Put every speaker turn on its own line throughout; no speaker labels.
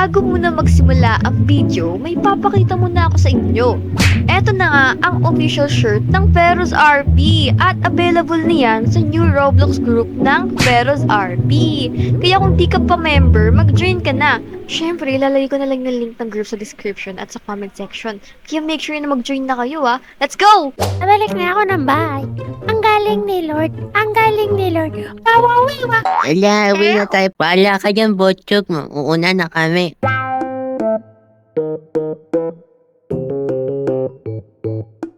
bago muna magsimula ang video, may papakita muna ako sa inyo. Eto na nga ang official shirt ng Feroz RP at available niyan sa new Roblox group ng Feroz RP. Kaya kung di ka pa member, mag-join ka na. Syempre, ilalagay ko na lang ng link ng group sa description at sa comment section. Kaya make sure na mag-join na kayo ha. Let's go!
Nabalik na ako ng bahay. Ang galing ni Lord. Ang galing ni Lord. Wawawiwa.
Ala, uwi na tayo. Paala ka dyan, Botchok. Uuna na kami.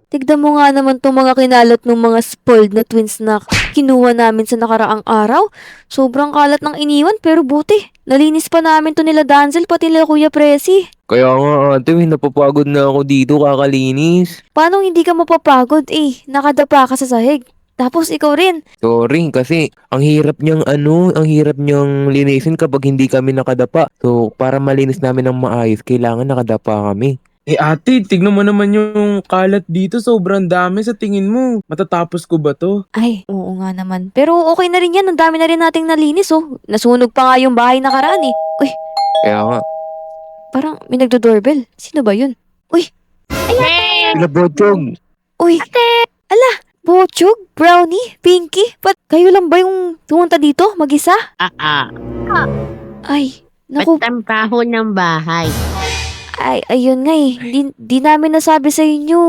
Tignan mo nga naman itong mga kinalot ng mga spoiled na twins na kinuha namin sa nakaraang araw. Sobrang kalat ng iniwan pero buti. Nalinis pa namin to nila Danzel pati nila Kuya Presi.
Kaya nga ate, napapagod na ako dito kakalinis.
Paano hindi ka mapapagod nakadapa ka sa sahig. Tapos ikaw rin.
Sorry kasi ang hirap niyang linisin kapag hindi kami nakadapa. So para malinis namin ng maayos, kailangan nakadapa kami.
Ate, tignan mo naman yung kalat dito. Sobrang dami sa tingin mo. Matatapos ko ba to?
Ay, oo nga naman. Pero okay na rin yan. Ang dami na rin nating nalinis Nasunog pa nga yung bahay nakaraan Uy,
Kaya nga.
parang may nagdo-doorbell. Sino ba yun? Uy,
Sila Botchog.
uy. Ala, Bochog, Brownie, Pinky. Ba't kayo lang ba yung pumunta dito mag-isa? Ay, naku.
Ba't ang baho ng bahay?
Ay, ayun nga Di namin nasabi sa inyo.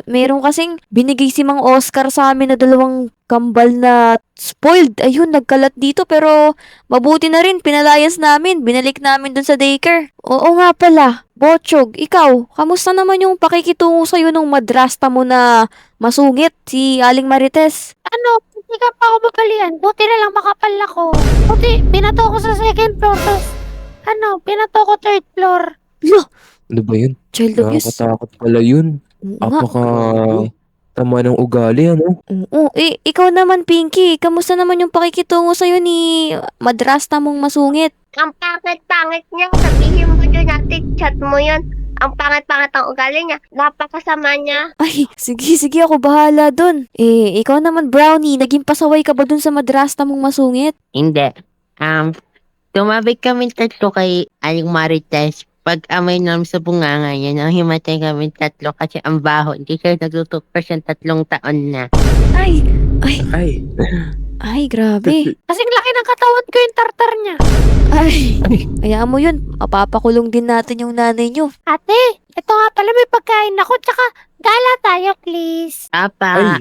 Meron kasing binigay si Mang Oscar sa amin na 2 kambal na spoiled. Ayun, nagkalat dito pero mabuti na rin. Pinalayas namin. Binalik namin dun sa daycare. Oo nga pala. Bochog, ikaw, kamusta naman yung pakikitungo sa'yo nung madrasta mo na masungit, si Aling Marites?
Ano? Hindi ka pa ako babalian. Buti na lang makapal ako. Buti, pinato ko sa second floor. Tapos, pinato ko third floor.
Lo,
Ano ba yun?
child abuse.
Nakakatakot pala yun.
Oo nga.
Apaka tama ng ugali, ano?
Oo. Ikaw naman, Pinky. Kamusta naman yung pakikitungo sa'yo ni madrasta mong masungit?
Ang pangit-pangit niya. Sabihin mo dyan natin, chat mo yun. Ang pangit-pangit ang ugali niya. Napakasama niya.
Ay, sige ako bahala dun. Ikaw naman, Brownie. Naging pasaway ka ba dun sa madrasta mong masungit?
Hindi. Tumabig kami 3 kay Aling Marites. Pag amay namin sa bunganga niya, himatay kami 3 kasi ang baho. Hindi siya nagtutupers yung 3 taon na.
Ay,
Ay,
grabe.
Kasing laki ng katawan ko yung tartar niya.
Ay, kaya mo yun. Mapapakulong din natin yung nanay nyo.
Ate, ito nga pala may pagkain ako. Tsaka, gala tayo, please.
Papa,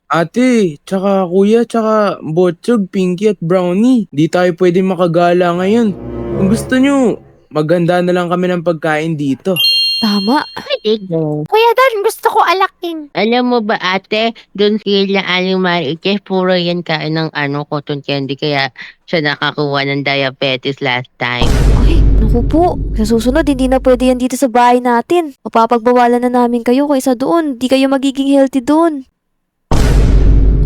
ate, tsaka kuya, tsaka Botchog, Pinky at Brownie. Di tayo pwede makagala ngayon. Kung gusto nyo, maganda na lang kami ng pagkain dito.
Tama.
pwede go.
Kuya Dan, gusto ko alaking.
Alam mo ba ate, doon sila Aling Marites, puro yan kain ng cotton candy, kaya siya nakakuha ng diabetes last time.
Ay, naku po. Sa susunod, hindi na pwede yan dito sa bahay natin. Mapapagbawalan na namin kayo kaysa doon. Di kayo magiging healthy doon.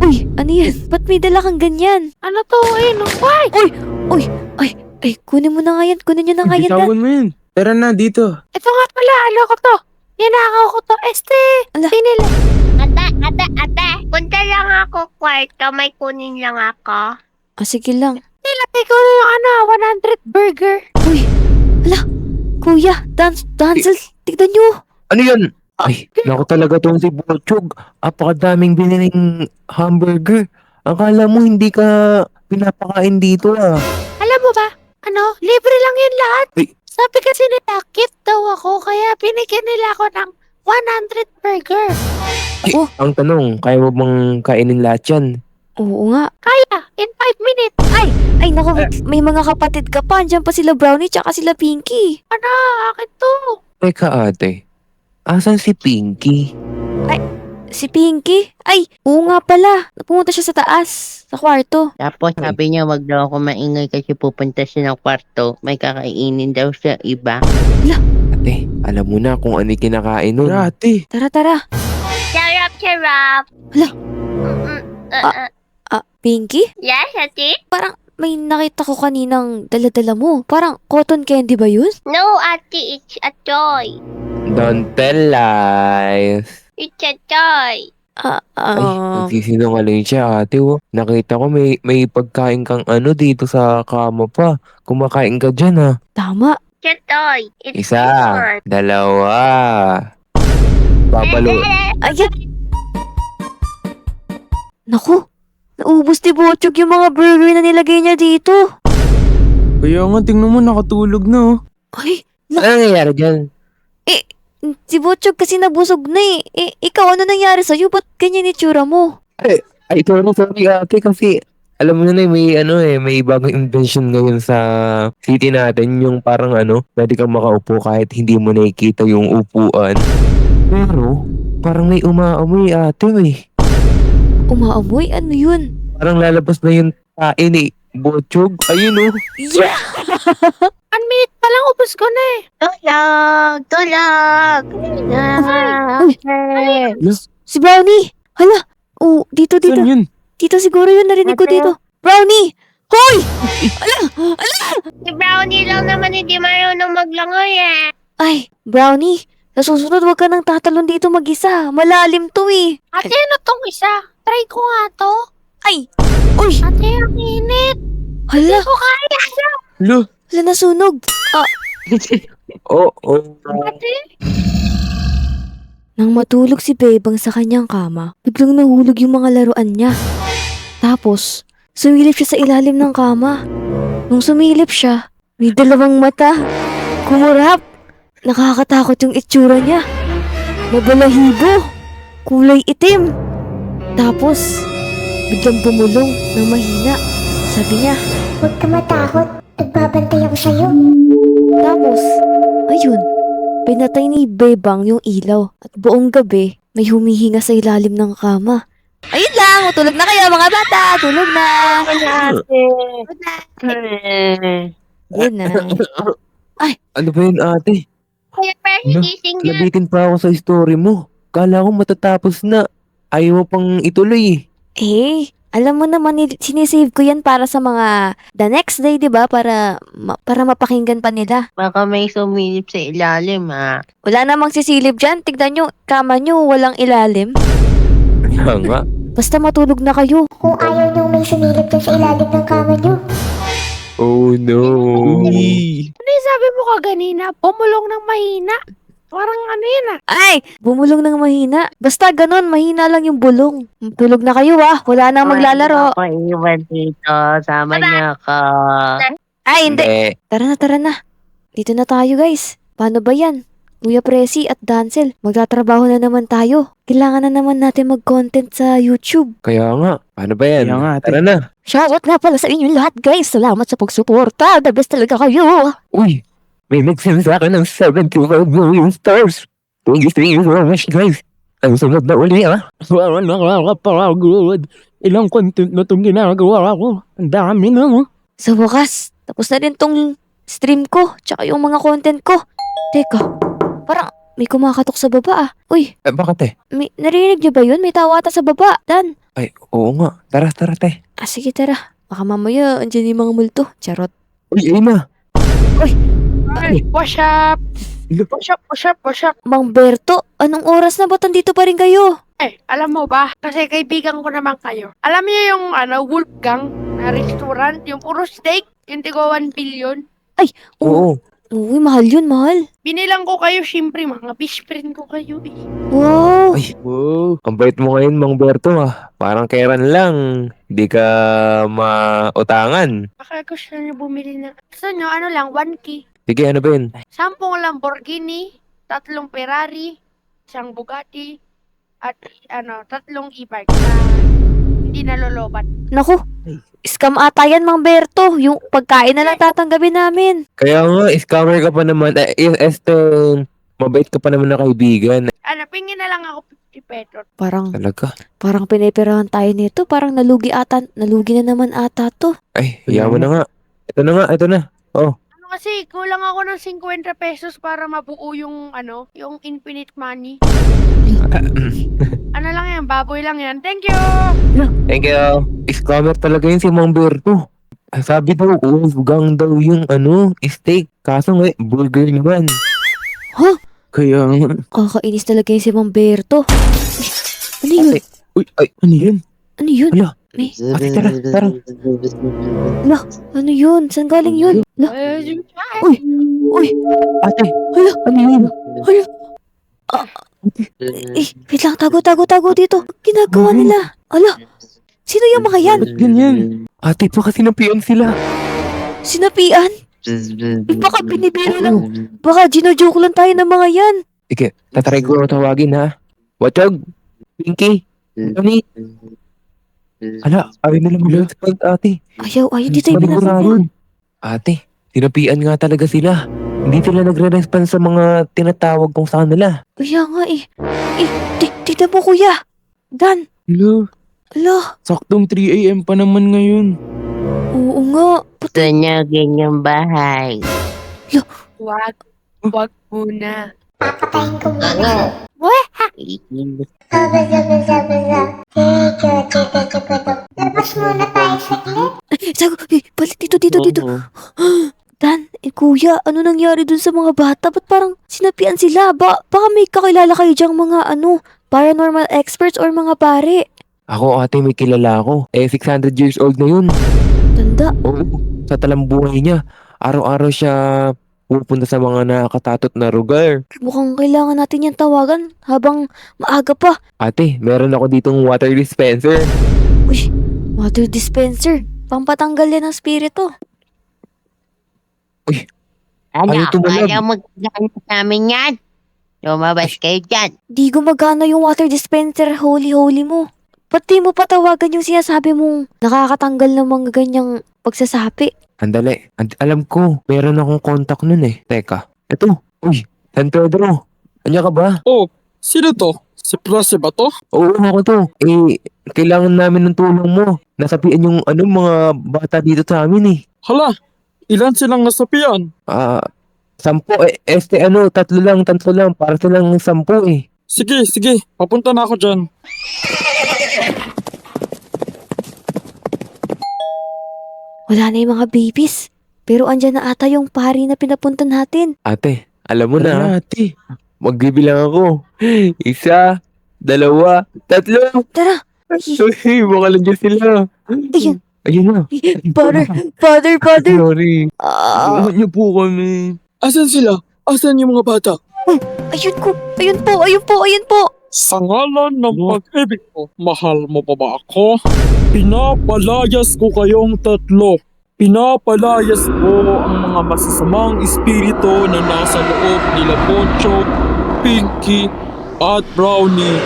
Uy, ano yan? Ba't may dala kang ganyan?
Ano to, no? Why?
Ay, kunin mo na nga yan. Kunin nyo na nga yan. Dan.
Bitawan mo yun. Tara na, dito.
Ito nga pala, ko to. Ninakaw ko to.
Ala.
Pinila.
Ate. Punta lang ako, kwarto. May kunin lang ako.
Sige lang.
Nilagay ko na yung 100 burger.
Uy, ala. Kuya, Danzel, tignan nyo.
Ano yun? Ay, naku talaga tong si Botchog. Apakadaming biniling hamburger. Akala mo hindi ka pinapakain dito
Alam mo ba? Libre lang yun lahat.
Ay.
Sabi kasi nila, cute daw ako, kaya binigyan nila ako ng 100 burger.
Ay,
Oh.
ang tanong, kaya mo bang kainin lahat yan?
Oo nga.
Kaya, in 5 minutes.
Ay, naku, may mga kapatid ka pa. Andiyan pa sila Brownie tsaka sila Pinky.
Akin to.
Teka ate, asan si Pinky?
Si Pinky? Ay, oo nga pala. Pumunta siya sa taas, sa kwarto.
Tapos sabi niya wag daw ako maingay kasi pupunta siya ng kwarto. May kakainin daw siya iba.
Ate, alam mo na kung ano yung kinakain nun.
Tara, ate.
Tara.
Sarap.
Hala.
Mm-mm.
Pinky?
Yes, ate?
Parang may nakita ko kaninang dala-dala mo. Parang cotton candy ba yun?
No, ate. It's a toy.
Don't tell lies.
It's a toy.
Ay, nagsisinungaling siya ate Nakita ko may pagkain kang dito sa kama pa. Kumakain ka dyan
Tama.
Chetoy. It's
Isa,
yours.
dalawa. Babalo.
Ayan! Naku! Naubos ni Botchog yung mga burger na nilagay niya dito.
Kaya nga, tingnan mo, nakatulog na oh.
Ay!
Ano nangyayari dyan?
Si Botchog kasi nabusog na eh. Ikaw, ano nangyari sa'yo? Ba't ganyan itsura mo?
Ay, sorry ate kasi alam mo na may bagong invention ngayon sa city natin, yung parang pwede kang makaupo kahit hindi mo nakikita yung upuan. Pero, parang may umaamoy ate eh.
Umaamoy? Ano yun?
Parang lalabas na yung tae ni Botchog. Ayun oh.
Yeah!
1 minute pa lang, ubos ko na eh.
Tulog!
Si Brownie! Hala! Oh, dito.
Saan yun?
Dito siguro yun, narinig ko dito. Brownie! Hoy!
Si Brownie lang naman hindi marunong maglangoy eh.
Ay, Brownie! Sa susunod, huwag ka nang tatalon dito mag-isa. Malalim to eh.
Ate, ano tong isa? Try ko nga to.
Ay! Uy!
Ate, ang init.
Hala!
Ko kaya.
Lo,
Hala, nasunog.
Oh.
Ate,
Nang matulog si Bebang sa kanyang kama, biglang nahulog yung mga laruan niya. Tapos, sumilip siya sa ilalim ng kama. Nung sumilip siya, may 2 mata. Kumurap. Nakakatakot yung itsura niya. Mabalahibo. Kulay itim. Tapos, biglang bumulong ng mahina. Sabi niya,
Huwag ka matakot. Nagbabantay ako sa'yo.
tapos, ayun, pinatay ni Bebang yung ilaw at buong gabi may humihinga sa ilalim ng kama. Ayun lang, tulog na kayo mga bata, tulog na. Yun na.
Ano ba yun ate?
Kaya pero higising niya.
Nabitin pa ako sa story mo. Kala ko matatapos na. Ayaw mo pang ituloy eh.
Alam mo naman, sinisave ko yan para sa mga the next day, di ba? Para mapakinggan pa nila.
Baka may sumilip sa ilalim
Wala namang sisilip dyan. Tignan nyo, kama nyo, walang ilalim.
Kaya nga.
Basta matulog na kayo.
Kung ayaw niyong may sumilip dyan sa ilalim ng kama niyo.
Oh no.
uy.
ano yung sabi mo kanina? Pumulong ng mahina. Parang ano yun ah.
Ay! Bumulong ng mahina. Basta ganon, mahina lang yung bulong. Tulog na kayo Wala nang maglalaro.
Ako iwan dito. Sama niya ako.
Ay, hindi. Tara na. Dito na tayo guys. Paano ba yan? Kuya Presi at Dancel, magtatrabaho na naman tayo. Kailangan na naman natin mag-content sa YouTube.
Kaya nga. Paano ba yan?
Kaya nga, ate.
Tara na.
Shoutout nga pala sa inyong lahat guys. Salamat sa pagsuporta. The best talaga kayo.
Uy. May nag-send sa akin ng 75 million stars. Thank you so much guys. Ang sunod na uli
Parang nakakapagod. Ilang content na itong ginagawa ko. Ang dami na oh.
Sa wakas, tapos na rin tong stream ko. Tsaka yung mga content ko. Teka, parang may kumakatok sa baba Uy,
bakit eh?
narinig niyo ba yun? May tawa ata sa baba. Dan.
Ay, oo nga. Tara te.
Sige tara. Baka mamaya andyan yung mga multo. Charot.
Uy, ayun na.
Ay, wash up. Wash up.
Mang Berto, anong oras na? Ba't andito pa rin kayo?
Eh, alam mo ba? Kasi kaibigan ko naman kayo. Alam niyo yung Wolfgang na restaurant, yung puro steak, yung tigo 1 billion.
Oo.
Uy, mahal yun, mahal.
Binilang ko kayo, syempre, mga best friend ko kayo eh.
Wow.
Ay,
Wow.
ang bait mo ngayon, Mang Berto Parang kairan lang. Di ka mautangan.
Baka gusto niyo bumili na. Gusto niyo, ano lang, 1K.
Sige, ano ba yun?
10 Lamborghini, 3 Ferrari, 1 Bugatti, at 3 e-bike na hindi nalolobat.
Naku, scam ata yan, Mang Berto. Yung pagkain na lang tatanggapin namin.
Kaya nga, scammer ka pa naman. Mabait ka pa naman na kaibigan.
Pingin na lang ako 50 pesos.
Parang pinipirahan tayo nito. Parang nalugi na naman ata to.
Ay, yaman na nga. Ito na. Oh,
Kasi kulang ako ng 50 pesos para mabuo yung yung infinite money. Ano lang yan, baboy lang yan. Thank you!
thank you. Scammer talaga yun si Mang Berto. Sabi daw, Wolfgang daw yung steak. Kaso nga, burger naman.
Kaya nga.
Kakainis talaga yung si Mang Berto. Ano yun?
Uy, ay, ano yan?
Ano yun?
Ala, Ate, tara.
Ano yun? Saan galing yun? Uy!
Ate,
Hala!
ano yun?
Wait lang, tago dito. Ginagawa nila. Ala, sino yung mga yan?
Ba't ganyan?
Ate, baka sinapian sila.
Sinapian? Baka binibiro lang. Baka gino-joke lang tayo ng mga yan.
Sige, tatry ko tawagin ha. Watchog, Pinky, Tony. Ala, ayaw nila mag-respond ate.
Ayaw, di tayo pinapagyan.
Paniguradon. Ate, sinapian nga talaga sila. Hindi sila nagre-respond sa mga tinatawag kong sa kanila.
Kaya nga tita mo kuya. Dan,
Hello,
ala,
saktong 3 a.m. pa naman ngayon.
oo nga.
Tunyagin yung bahay.
Wag muna.
Papatayin ko muna. Labas muna tayo saglit.
Sago, balik dito. Dan, kuya, ano nangyari dun sa mga bata? Ba't parang sinapian sila? Baka may kakilala kayo dyang mga paranormal experts or mga pare.
Ako ate, may kilala ako. 600 years old na yun.
Tanda.
Oo, sa talambuhay niya. Araw-araw siya pupunta sa mga nakakatatot na lugar.
Mukhang kailangan natin yan tawagan habang maaga pa.
Ate, meron ako ditong water dispenser.
Uy, water dispenser. Pampatanggal yan ng spirito.
Ano,
Ayaw tumalab.
ayaw magkakanta namin yan. Lumabas kayo dyan.
Di gumagana yung water dispenser, holy mo. Pati mo patawagan yung sinasabi mong nakakatanggal ng mga ganyang pagsasapi.
Andali, alam ko, meron akong contact nun eh. Teka, eto. Uy, San Pedro. Anya ka ba?
Oh, sino to? Si Prase ba to?
Oo, ako to. Kailangan namin ng tulong mo. Nasapian yung mga bata dito sa amin eh.
Hala, ilan silang nasapian?
10 tatlo lang, para silang 10 eh.
Sige, papunta na ako dyan.
Wala na yung mga babies. Pero andyan na ata yung pari na pinapunta natin.
Ate, alam mo na,
Tara na, ate.
magbibilang ako. 1, 2, 3.
Tara!
Uy, baka nandiyan sila.
Ayun.
Ayun na.
Father!
Sorry.
Ah,
Tulungan niyo po kami.
Asan sila? Asan yung mga bata?
ayun po!
Sa ngalan ng pag-ibig ko, mahal mo pa ba ako? Pinapalayas ko kayong tatlo. Pinapalayas ko ang mga masasamang espiritu na nasa loob nila Poncho, Pinky, at Brownie.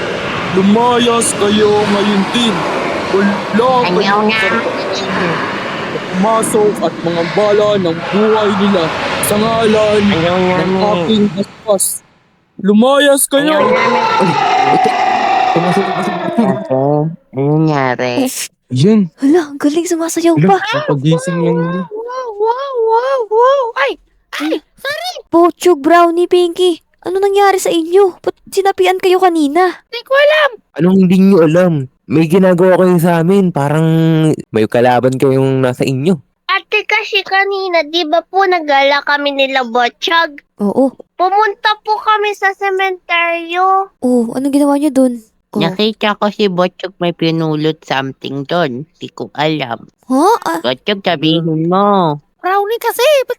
Lumayas kayo ngayon din. Wala
Ayaw
kayong
na.
karapatan na pumasok at mga bala ng buhay nila sa ngalan
Ayaw
ng
namin.
aking baspas. Lumayas kayo!
Ayaw namin.
Pumasok.
Ate, ano nangyari?
Yan,
Hala, ang galing sumasayaw pa.
pagising lang nila.
Wow! Ay!
Pochog, Brownie, Pinky. Ano nangyari sa inyo? Ba't sinapian kayo kanina?
Di ko alam.
Anong hindi nyo alam? May ginagawa kayo sa amin. Parang may kalaban kayong nasa inyo.
Ate kasi kanina, di ba po nagala kami nila Botchag?
Oo.
Pumunta po kami sa sementeryo.
Anong ginawa niyo dun?
Nakita ko si Botchog may pinulot something doon. Di ko alam.
Ha?
Botchog, sabihin mo.
Brownie kasi, ba't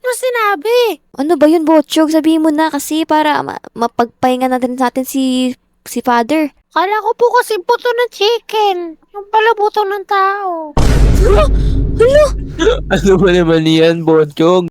mo sinabi?
Ano ba yun, Botchog? Sabihin mo na kasi para mapagpahinga natin sa atin si Father.
Kala ko po kasi buto ng chicken. Yung pala buto ng tao.
Ano ba naman yan, Bonchog?